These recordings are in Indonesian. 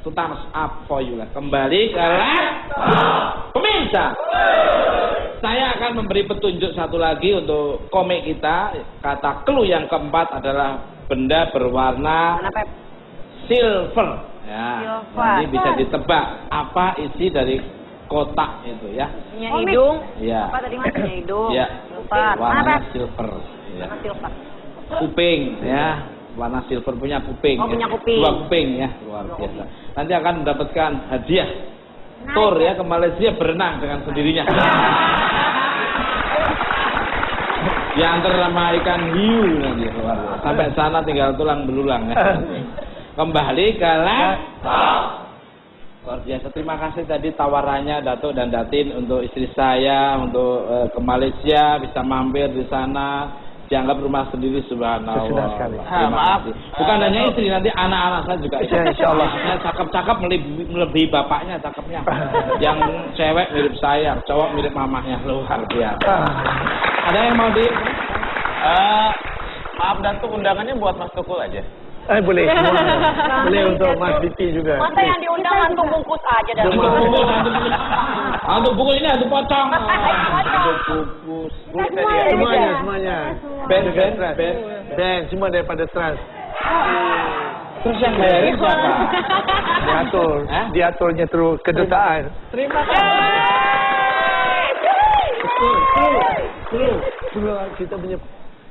to thumbs up for you lah. Kembali ke pemirsa. Saya akan memberi petunjuk satu lagi untuk komik kita. Kata clue yang keempat adalah benda berwarna silver. Ya, nanti bisa ditebak apa isi dari kotak itu ya. Punya hidung. Ya. Apa tadi mas? Punya hidung. Ya. Warna silver. Ya. Warna silver. Kuping ya. Warna silver punya kuping. Oh, ya. punya kuping. 2 kuping ya, luar biasa. Nanti akan mendapatkan hadiah. Tour ya ke Malaysia berenang dengan sendirinya. Diantar sama ikan hiu nanti luar biasa. Sampai sana tinggal tulang belulang ya. Kembali ke luar biasa. Terima kasih tadi tawarannya Datuk dan Datin untuk istri saya untuk ke Malaysia, bisa mampir di sana, dianggap rumah sendiri. Subhanallah. Sudah sekali. Maaf. Bukan hanya istri, nanti anak-anak saya juga. Insyaallah. Cakep-cakep melebihi bapaknya cakepnya. Yang cewek mirip saya, cowok mirip mamahnya. Luar biasa. Ada yang mau di? Maaf Datuk, undangannya buat Mas Tukul aja. Boleh semua. Boleh untuk Mas Diki juga. Masa yang diundang hantu bungkus aja dari Hantu bungkus ini hantu pocong. Hantu bungkus. Semuanya. Ben, semua daripada trans. Terus yang bayarin siapa? Diaturnya terus kedutaan. Terima kasih.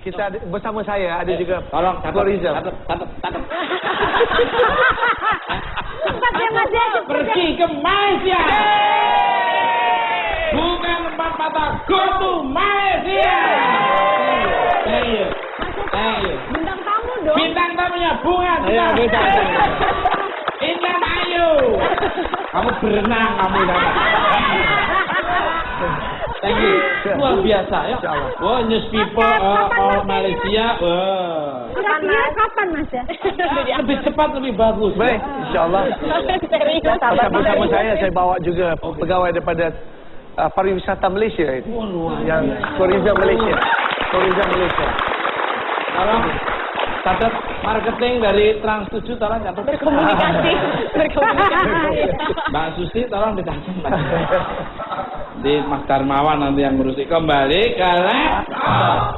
Kita bersama saya ada juga tolong Floriza. Tatap. Pergi ke Malaysia. Bukan tempat mata, go to Malaysia. Thank you. Bintang tamu dong. Bintang tamunya bunga. Intan Ayu. Kamu berenang kamu dapat. Thank you. Luar biasa ya. Wah, news people all Malaysia. Wah. Kira-kira kapan Mas ya? Lebih cepat lebih bagus. Baik, insyaallah. Bersama saya bawa juga pegawai daripada pariwisata Malaysia itu. Yang tourism Malaysia. Tolong catat marketing dari Trans 7 tolong catat. Berkomunikasi. Mbak Susi tolong dicatat. Di Mas Darmawan nanti yang ngurusi. Kembali ke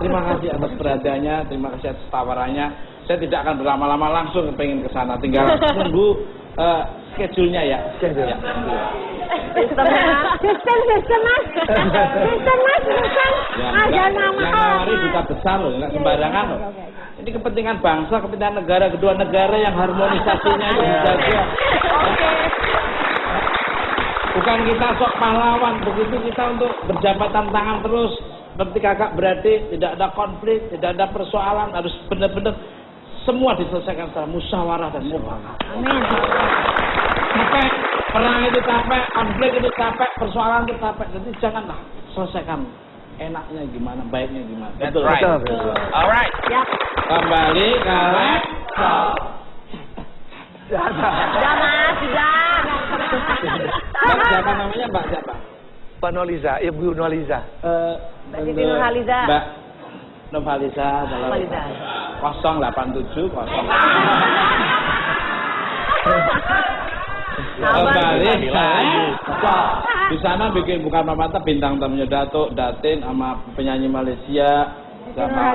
terima kasih atas perhatiannya, terima kasih atas tawarannya. Saya tidak akan berlama-lama, langsung pengen ke sana, tinggal tunggu schedule-nya ya. Schedule. Ya. Sistem mas. Ada nama. Yang nawari duta besar loh, nggak sembarangan loh. Ini kepentingan bangsa, kepentingan negara, kedua negara yang harmonisasinya itu dijaga. Bukan kita sok pahlawan, begitu kita untuk berjabatan tangan terus seperti kakak beradik, tidak ada konflik, tidak ada persoalan, harus benar-benar semua diselesaikan secara musyawarah dan mufakat. Amin. Capek, perang itu capek, konflik itu capek, persoalan itu capek. Jadi janganlah selesaikan enaknya gimana, baiknya gimana. Betul. Alright. Ya. Kembali ke Sudah mas, sudah. Mbak siapa namanya, Mbak siapa? Pak Noliza, Ibu Noliza. Mbak Siti Nurhaliza. Mbak Nurhaliza dalam 087 Kembali di sana bikin bukan mata bintang tamunya Datuk, Datin sama penyanyi Malaysia sama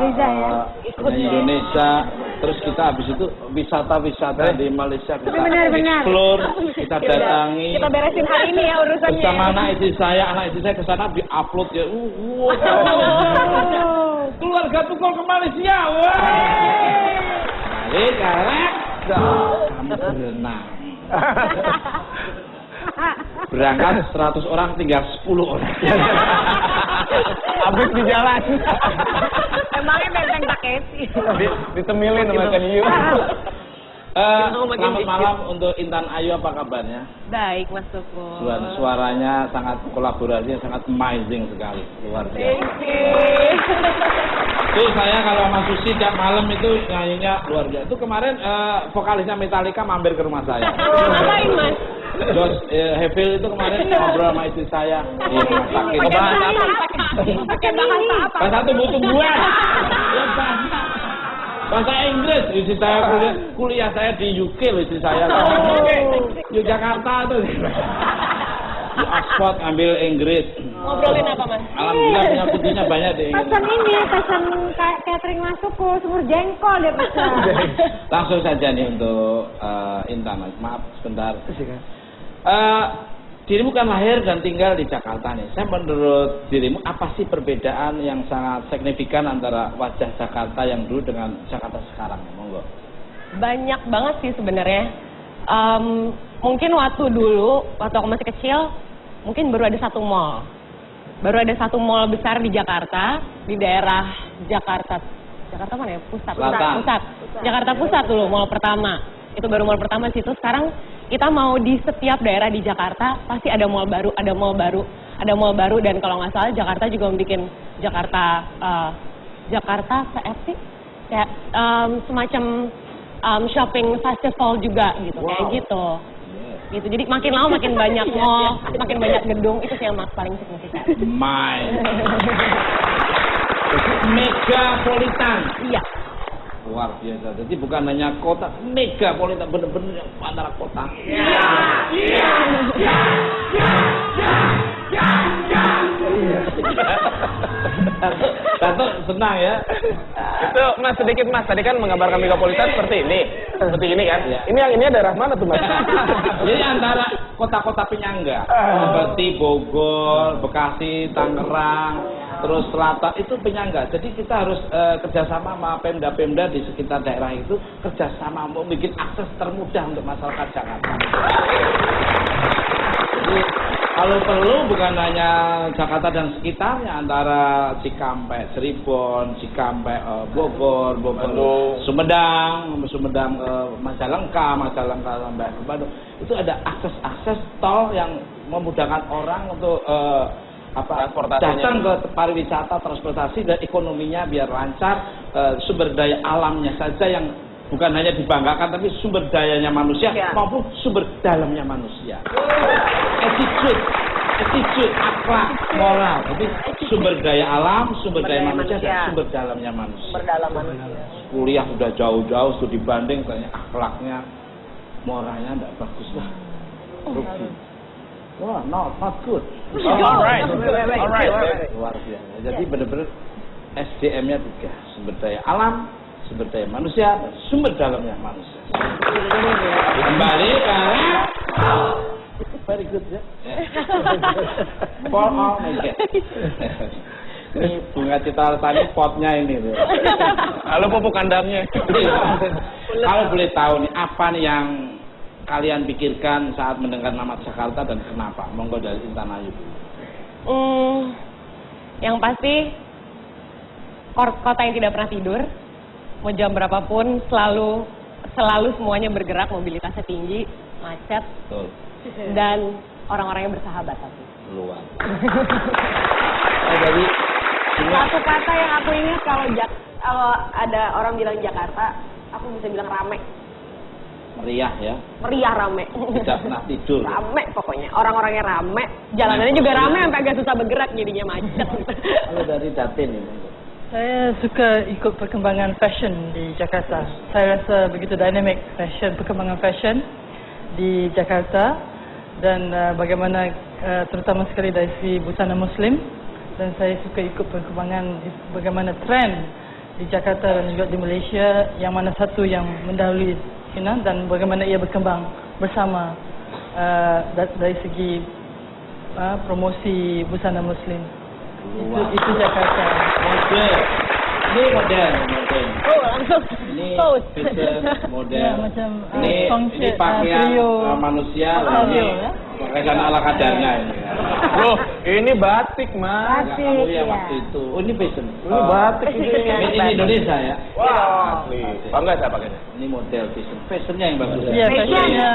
penyanyi Indonesia. Terus kita habis itu wisata-wisata di Malaysia, kita explore, kita datangi. Kita beresin hari ini ya urusannya. Bersama anak istri saya ke sana di-upload ya. Keluarga Tukul ke Malaysia. Wah. Balik kamu berenang. Berangkat 100 orang tinggal 10 orang. Habis di jalan. Emangnya benteng Takeshi. Ditemilin sama ikan hiu. Selamat malam untuk Intan Ayu, apa kabarnya? Baik Mas Tukul. Suaranya sangat, kolaborasinya sangat amazing sekali, luar biasa. Itu saya kalau sama Susi tiap malam itu nyanyinya luar biasa. Itu kemarin vokalisnya Metallica mampir ke rumah saya. Ngapain Mas? Josh Hefil itu kemarin ngobrol sama istri saya di rumah sakit. Bahasa apa? Pakai bahasa apa? Bahasa tubuh-tubuhan. Bahasa Inggris, istri saya kuliah saya di UK loh, istri saya. Yogyakarta tuh. Di Oxford ambil Inggris. Ngobrolin apa, Mas? Alhamdulillah punya kuncinya banyak di Inggris. Pesan catering masukku, semur jengkol dia pesan. Langsung saja nih untuk Intan, maaf sebentar. Dirimu kan lahir dan tinggal di Jakarta nih. Saya menurut dirimu apa sih perbedaan yang sangat signifikan antara wajah Jakarta yang dulu dengan Jakarta sekarang? Monggo. Banyak banget sih sebenarnya. Mungkin waktu dulu, waktu aku masih kecil, mungkin baru ada satu mall. Baru ada satu mall besar di Jakarta, di daerah Jakarta mana ya? Pusat. Jakarta Pusat dulu, mall pertama. Itu baru mall pertama situ. Sekarang kita mau di setiap daerah di Jakarta pasti ada mall baru, dan kalau nggak salah Jakarta juga membuat Jakarta sih kayak semacam shopping festival juga gitu, kayak gitu. Gitu. Jadi makin lama makin banyak mall, makin banyak gedung, itu sih yang paling signifikan. Megapolitan. Iya. Luar biasa. Jadi bukan hanya kota, megapolitan, bener-bener antara kota. Tato senang ya. Itu Mas sedikit Mas, tadi kan menggambarkan megapolitan seperti ini kan? Ya. Ini yang ini daerah mana tuh Mas? Jadi antara kota-kota penyangga, seperti Bogor, Bekasi, Tangerang, terus Selatan itu penyangga. Jadi kita harus kerjasama sama Pemda-Pemda di sekitar daerah itu, kerjasama untuk bikin akses termudah untuk masyarakat Jakarta. Jadi kalau perlu bukan hanya Jakarta dan sekitarnya, antara Cikampek, Cirebon, Cikampek, Bogor, Sumedang, Majalengka sampai ke Bandung. Itu ada akses tol yang memudahkan orang untuk datang ke pariwisata, transportasi dan ekonominya biar lancar. Sumber daya alamnya saja yang bukan hanya dibanggakan, tapi sumber dayanya manusia maupun sumber dalamnya manusia. Attitude, akhlak, moral. Jadi sumber daya alam, sumber daya manusia, dan sumber dalamnya manusia. Kuliah sudah jauh-jauh, studi banding, soalnya akhlaknya, moralnya tidak bagus lah. Rugi. Wah, not good. Alright. Luar biasa. Jadi benar-benar SDM-nya 3, sumber daya alam, sumber daya manusia, dan sumber dalamnya manusia. Kembali ke very good ya. For all naked. Ini bunga Citra Lestari potnya ini tuh. Halo pupuk kandangnya. Kalau boleh tahu nih apa nih yang kalian pikirkan saat mendengar nama Jakarta dan kenapa? Monggo dari Intan Ayu. Yang pasti kota yang tidak pernah tidur, mau jam berapapun selalu semuanya bergerak, mobilitasnya tinggi, macet. Betul. Dan orang-orangnya bersahabat tapi. Luar. Jadi Satu kata yang aku ingat kalau ada orang bilang Jakarta, aku bisa bilang rame. meriah ya. Meriah, rame. Tidak pernah tidur. Rame pokoknya. Orang-orangnya rame. Jalanannya juga rame sampai agak susah bergerak jadinya macet. Kalau dari Datin ini. Saya suka ikut perkembangan fashion di Jakarta. Saya rasa begitu dynamic perkembangan fashion di Jakarta dan bagaimana terutama sekali dari segi busana Muslim, dan saya suka ikut perkembangan bagaimana trend di Jakarta dan juga di Malaysia, yang mana satu yang mendahului China dan bagaimana ia berkembang bersama dari segi promosi busana Muslim. Itu Jakarta. Model. Ini model. Oh, langsung Ini post. fashion model. Ya, macam Ini pakaian manusia. Ini pakaian ala kadarnya ini. Loh, ini batik, Mas. Ya, kamu yang waktu itu. Oh, ini fashion. Ini batik ini. Ini Indonesia ya. Wah, asli. Bangga saya pakainya. Ini model fashion. Fashionnya yang bagus ya. Iya, fashionnya.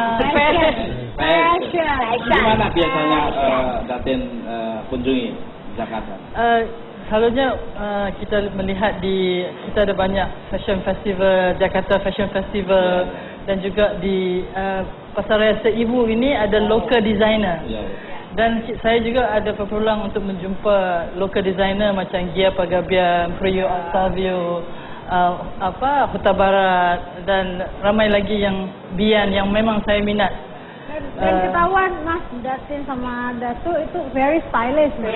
Fashion. Gimana biasanya Datin kunjungi Jakarta? Selalunya kita melihat kita ada banyak fashion festival, Jakarta Fashion Festival, dan juga di Pasaraya Seibu ini ada local designer. Ya. Dan saya juga ada berpeluang untuk menjumpa local designer macam Gia Pagabian, Priyo Octavio, Huta Barat dan ramai lagi yang Bian yang memang saya minat. Dan ketahuan Mas Datin sama Datu itu very stylish. Yes.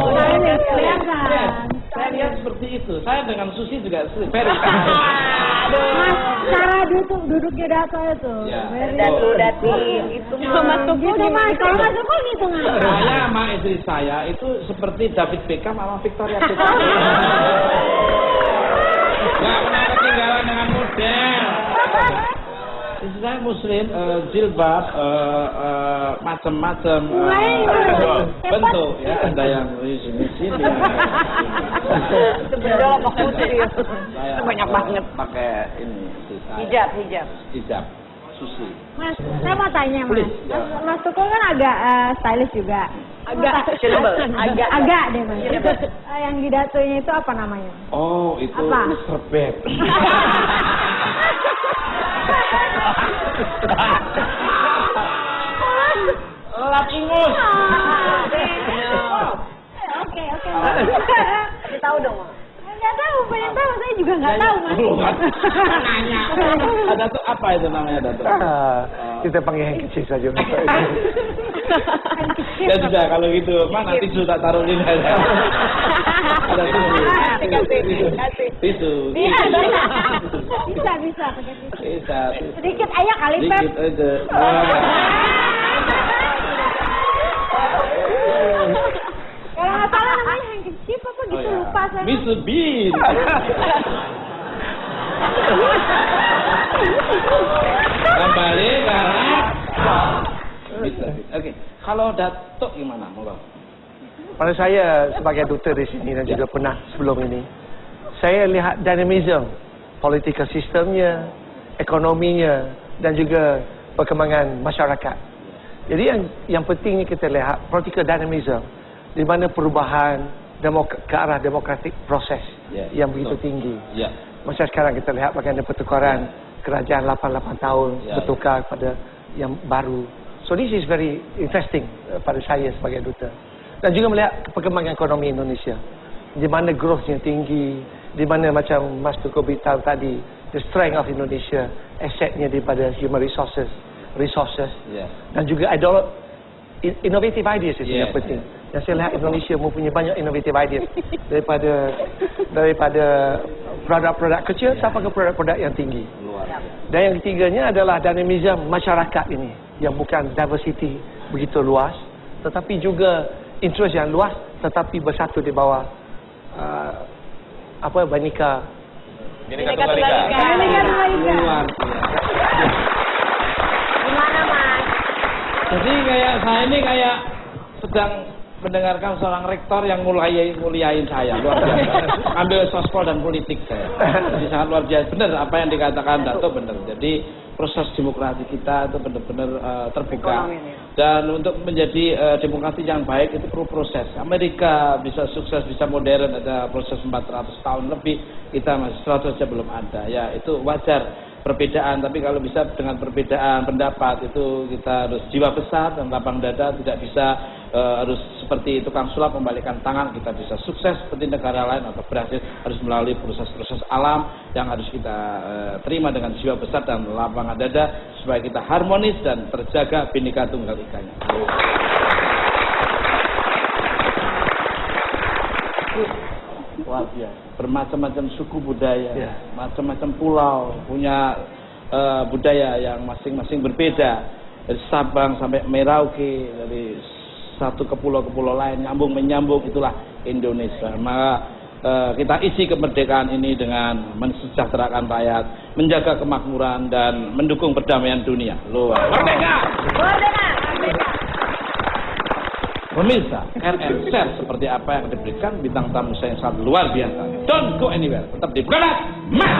Stylish, Yes, kelihatan. saya lihat seperti itu. Saya dengan Susi juga very Mas, cara duduknya Datu itu. Ya. Datin itu Mas Tuku Gitu Mas, kalau Mas Tuku gitu nggak? Saya sama istri saya itu seperti David Beckham sama Victoria Beckham. Nggak pernah ketinggalan dengan model. Istri saya Muslim, jilbab, macam-macam bentuk ya. Ada yang di sini. Sebenarnya apa putih? Saya Banyak banget. pakai ini. istri saya. Hijab. Susi. Mas, saya mau tanya Mas. Please, ya. Mas Tuku kan agak stylish juga. Agak deh Mas. Itu, yang di Datunya itu apa namanya? Oh, itu Apa? serbet. Lap ingus. Oke. Kasih tahu dong. Nggak tahu, pengen tahu. Saya juga nggak tahu Mas. Nanya. Ada tuh apa itu namanya Datuk? Kita panggil yang kecil saja. Ya sudah kalau gitu, nanti tisu tak taruh di sana. Ada tisu. Bisa pakai tisu. Bisa. Sedikit aja kali Pep. Dikit aja. Kalau nggak salah namanya handkerchief apa gitu lupa saya. Misu Bin. Kembali karena bisa. Oke, kalau Datuk gimana, Monggo? Pada saya sebagai duta di sini dan juga pernah sebelum ini, saya lihat dinamism, political sistemnya, ekonominya dan juga perkembangan masyarakat. Jadi yang pentingnya kita lihat political dynamism, di mana perubahan ke arah demokratik proses yang begitu tinggi. Macam sekarang kita lihat bagaimana pertukaran kerajaan 88 tahun bertukar pada yang baru. So this is very interesting pada saya sebagai duta. Dan juga melihat perkembangan ekonomi Indonesia. Di mana growth-nya tinggi, di mana macam Mas Tuku beritahu tadi, the strength of Indonesia, asetnya daripada human resources, dan juga innovative ideas itu yang penting. Yang saya lihat Indonesia mempunyai banyak innovative ideas daripada produk-produk kecil sampai ke produk-produk yang tinggi. Dan yang ketiganya adalah dinamism masyarakat ini yang bukan diversity begitu luas, tetapi juga interest yang luas, tetapi bersatu di bawah Bhinneka Tunggal Ika. Luar biasa. Gimana Mas? Jadi kayak saya ini kayak sedang mendengarkan seorang rektor yang muliain saya, luar biasa. Ambil sospol dan politik saya. Jadi sangat luar biasa. Benar apa yang dikatakan Dato benar. Jadi proses demokrasi kita itu benar-benar terbuka. Dan untuk menjadi demokrasi yang baik itu perlu proses. Amerika bisa sukses, bisa modern, ada proses 400 tahun lebih. Kita masih 100 saja belum ada. Ya itu wajar. Perbedaan, tapi kalau bisa dengan perbedaan pendapat itu kita harus jiwa besar dan lapang dada, tidak bisa harus seperti tukang sulap membalikkan tangan. Kita bisa sukses seperti negara lain atau berhasil harus melalui proses-proses alam yang harus kita terima dengan jiwa besar dan lapangan dada supaya kita harmonis dan terjaga Bhinneka Tunggal Ikanya. Luar biasa. Bermacam-macam suku budaya, macam-macam pulau punya budaya yang masing-masing berbeda. Dari Sabang sampai Merauke, dari satu ke pulau lain nyambung menyambung, itulah Indonesia. Maka kita isi kemerdekaan ini dengan mensejahterakan rakyat, menjaga kemakmuran dan mendukung perdamaian dunia. Luar. Merdeka! Merdeka! Pemirsa, RN Share seperti apa yang diberikan bintang tamu saya yang sangat luar biasa. Don't go anywhere, tetap di Berat Mas.